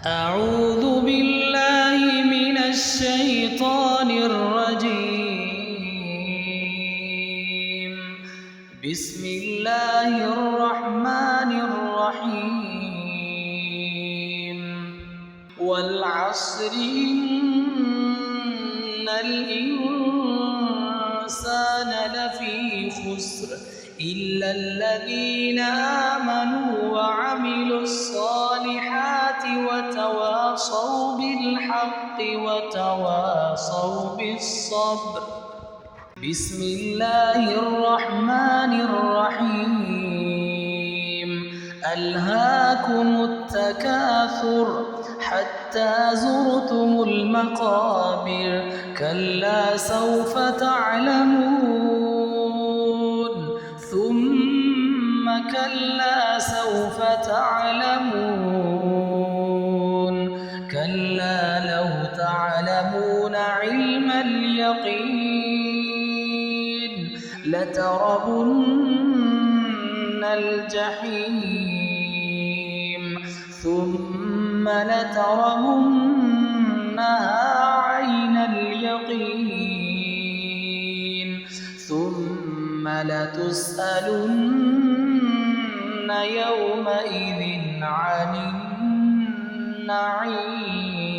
أعوذ بالله من الشيطان الرجيم. بسم الله الرحمن الرحيم. والعصر إن الإنسان لفي خسر إلا الذين آمنوا وعملوا الصالحات وتواصوا بالحق وتواصوا بالصبر. بسم الله الرحمن الرحيم. ألهاكم التكاثر حتى زرتم المقابر كلا سوف تعلمون ثم كلا سوف تعلمون كلا لو تعلمون علم اليقين لترون الجحيم ثم لترونها عين اليقين ثم لتسألن يومئذ عن النعيم.